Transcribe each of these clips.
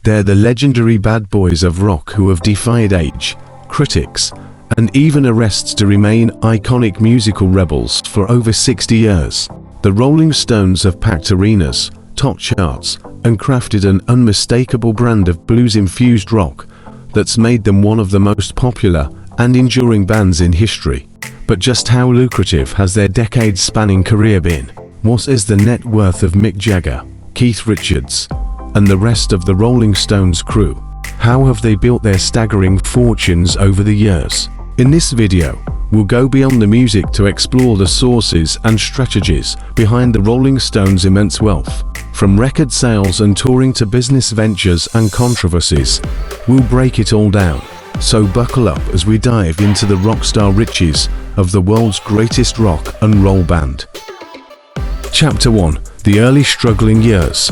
They're the legendary bad boys of rock who have defied age, critics, and even arrests to remain iconic musical rebels for over 60 years. The Rolling Stones have packed arenas, topped charts, and crafted an unmistakable brand of blues-infused rock that's made them one of the most popular and enduring bands in history. But just how lucrative has their decades-spanning career been? What is the net worth of Mick Jagger, Keith Richards, and the rest of the Rolling Stones crew? How have they built their staggering fortunes over the years? In this video, we'll go beyond the music to explore the sources and strategies behind the Rolling Stones' immense wealth. From record sales and touring to business ventures and controversies, we'll break it all down. So buckle up as we dive into the rockstar riches of the world's greatest rock and roll band. Chapter 1. The early struggling years.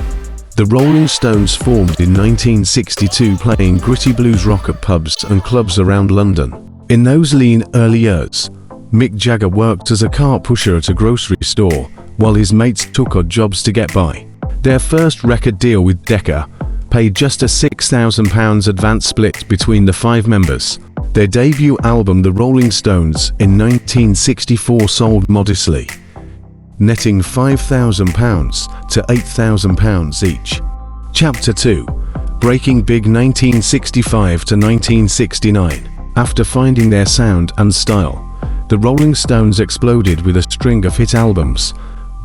The Rolling Stones formed in 1962, playing gritty blues rock at pubs and clubs around London. In those lean early years, Mick Jagger worked as a cart pusher at a grocery store, while his mates took odd jobs to get by. Their first record deal with Decca paid just a £6,000 advance split between the five members. Their debut album, The Rolling Stones, in 1964 sold modestly, netting £5,000 to £8,000 each. Chapter 2. Breaking Big 1965 to 1969. After finding their sound and style, the Rolling Stones exploded with a string of hit albums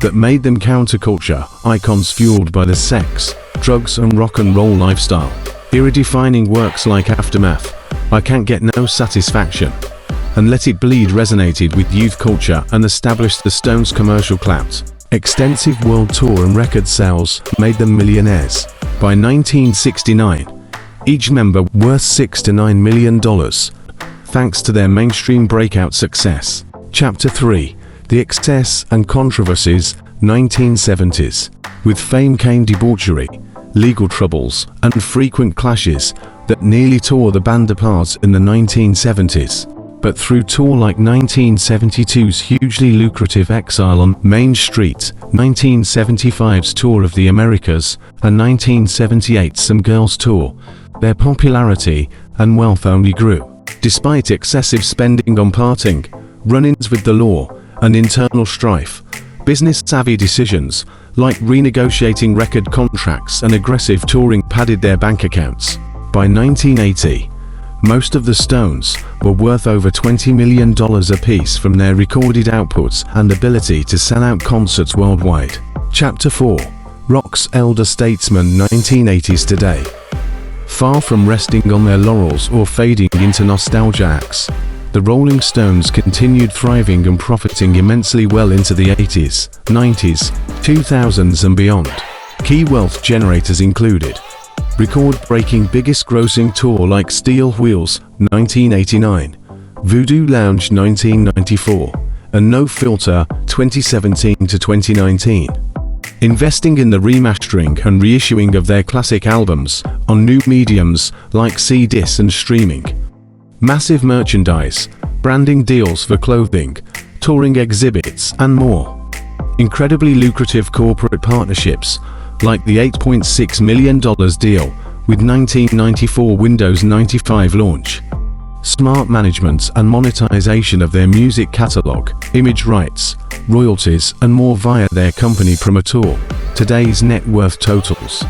that made them counterculture icons fueled by the sex, drugs and rock and roll lifestyle. Era-defining works like Aftermath, I Can't Get No Satisfaction, and Let It Bleed resonated with youth culture and established the Stones' commercial clout. Extensive world tour and record sales made them millionaires. By 1969, each member worth $6 to $9 million, thanks to their mainstream breakout success. Chapter 3. The excess and controversies, 1970s. With fame came debauchery, legal troubles, and frequent clashes that nearly tore the band apart in the 1970s. But through tour like 1972's hugely lucrative Exile on Main Street, 1975's Tour of the Americas, and 1978's Some Girls Tour, their popularity and wealth only grew. Despite excessive spending on partying, run-ins with the law, and internal strife, business-savvy decisions like renegotiating record contracts and aggressive touring padded their bank accounts. By 1980, most of the Stones were worth over $20 million apiece from their recorded outputs and ability to sell out concerts worldwide. Chapter 4. Rock's elder statesmen, 1980s today. Far from resting on their laurels or fading into nostalgia acts, the Rolling Stones continued thriving and profiting immensely well into the 80s, 90s, 2000s and beyond. Key wealth generators included record-breaking biggest grossing tour like Steel Wheels, 1989, Voodoo Lounge 1994, and No Filter 2017 to 2019. Investing in the remastering and reissuing of their classic albums on new mediums like CDs and streaming. Massive merchandise, branding deals for clothing, touring exhibits, and more. Incredibly lucrative corporate partnerships, like the $8.6 million deal with 1994 Windows 95 launch. Smart management and monetization of their music catalog, image rights, royalties, and more via their company Promotor. Today's net worth totals.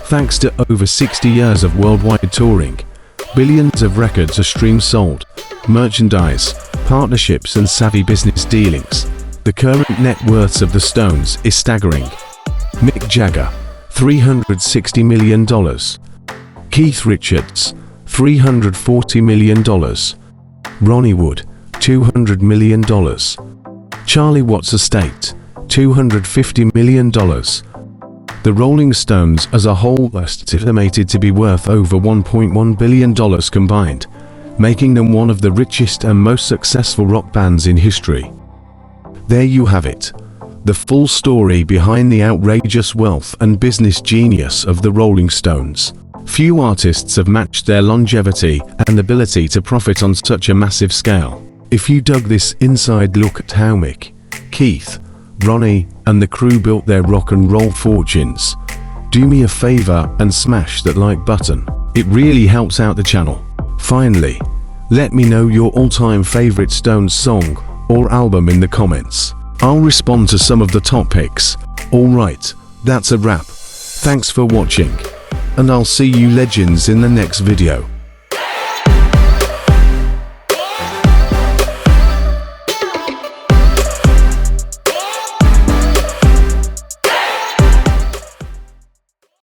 Thanks to over 60 years of worldwide touring, billions of records are streams sold, merchandise, partnerships and savvy business dealings. The current net worths of the Stones is staggering. Mick Jagger, $360 million. Keith Richards, $340 million. Ronnie Wood, $200 million. Charlie Watts' estate, $250 million. The Rolling Stones as a whole are estimated to be worth over $1.1 billion combined, making them one of the richest and most successful rock bands in history. There you have it, the full story behind the outrageous wealth and business genius of the Rolling Stones. Few artists have matched their longevity and ability to profit on such a massive scale. If you dug this inside look at how Mick, Keith, Ronnie, and the crew built their rock and roll fortunes, do me a favor and smash that like button. It really helps out the channel. Finally, let me know your all-time favorite Stones song or album in the comments. I'll respond to some of the top picks. Alright, that's a wrap. Thanks for watching, and I'll see you legends in the next video.